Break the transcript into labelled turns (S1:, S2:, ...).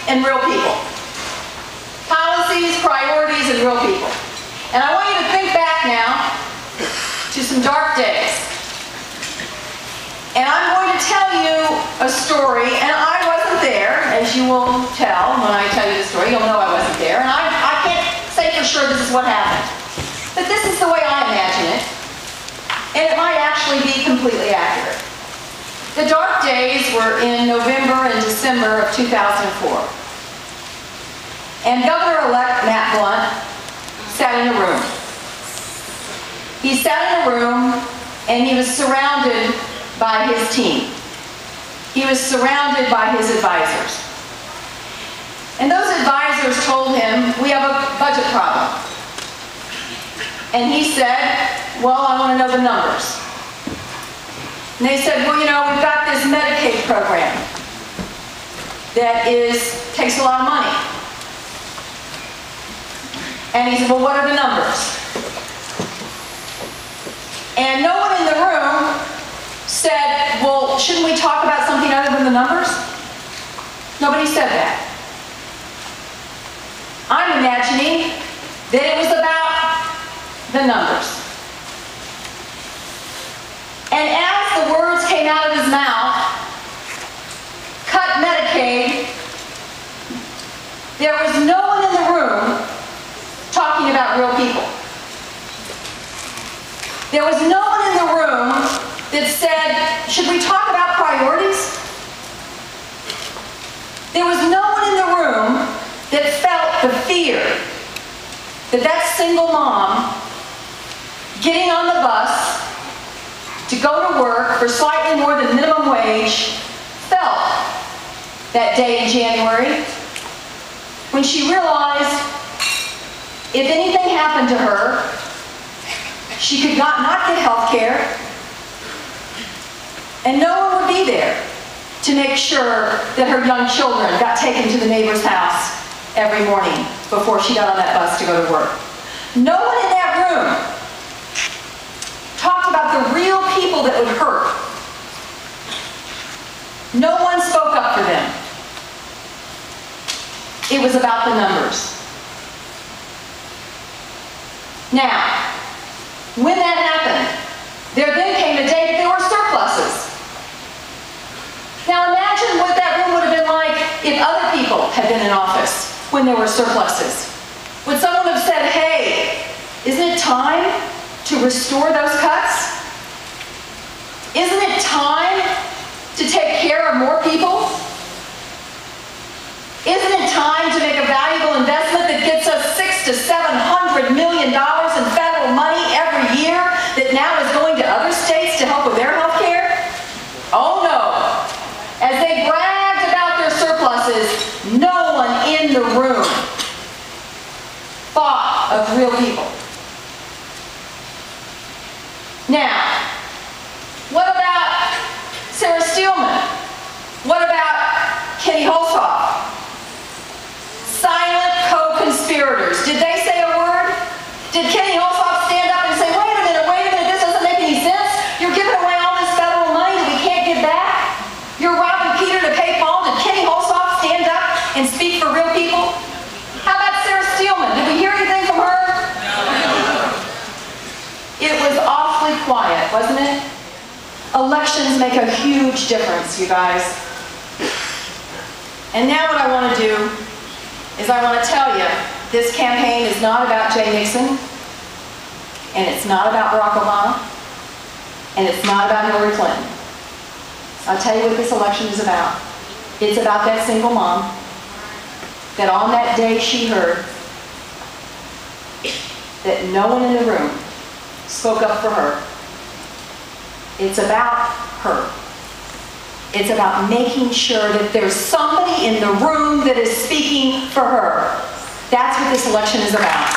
S1: and real people. Policies, priorities, and real people. And I want you to think back now to some dark days. And I'm going to tell you a story, and I wasn't there, as you will tell when I tell you the story. You'll know I wasn't there, and I can't say for sure this is what happened. But this is the way I imagine it, and it might actually be completely accurate. The dark days were in November and December of 2004. And Governor-elect Matt Blunt sat in a room. He sat in a room, and he was surrounded by his team. He was surrounded by his advisors. And those advisors told him, we have a budget problem. And he said, well, I want to know the numbers. And they said, well, you know, we've got this Medicaid program that takes a lot of money. And he said, well, what are the numbers? And no one in the room said, well, shouldn't we talk about something other than the numbers? Nobody said that. I'm imagining that it was about the numbers. And as the words came out of his mouth, cut Medicaid, there was no one in the room talking about real people. There was no one in the room that said, should we talk about priorities? There was no one in the room that felt the fear that that single mom getting on the bus to go to work for slightly more than minimum wage felt that day in January when she realized if anything happened to her, she could not get health care, and no one would be there to make sure that her young children got taken to the neighbor's house every morning before she got on that bus to go to work. No one in that room talked about the real people that would hurt. No one spoke up for them. It was about the numbers. Now, when that happened, there then came a day that there were surpluses. Now imagine what that room would have been like if other people had been in office when there were surpluses. Would someone have said, hey, isn't it time to restore those cuts? Isn't it time to take care of more people? Isn't it time to make a valuable investment that gets us $600 to $700 million in federal money every year that now is going to other states to help with their health care? Oh no. As they bragged about their surpluses, no one in the room thought of real people. Now, what about Sarah Steelman? What about Kenny Holzhoff? Silent co-conspirators. Did they say a word? Did Kenny Holzhoff stand up and say, wait a minute, this doesn't make any sense. You're giving away all this federal money that we can't give back. You're robbing Peter to pay Paul. Did Kenny Holzhoff stand up and speak for real people? How about Sarah Steelman? Did we hear anything from her? It was awfully quiet, wasn't it? Elections make a huge difference, you guys. And now what I want to do is I want to tell you, this campaign is not about Jay Nixon, and it's not about Barack Obama, and it's not about Hillary Clinton. I'll tell you what this election is about. It's about that single mom that on that day she heard that no one in the room spoke up for her. It's about her. It's about making sure that there's somebody in the room that is speaking for her. That's what this election is about.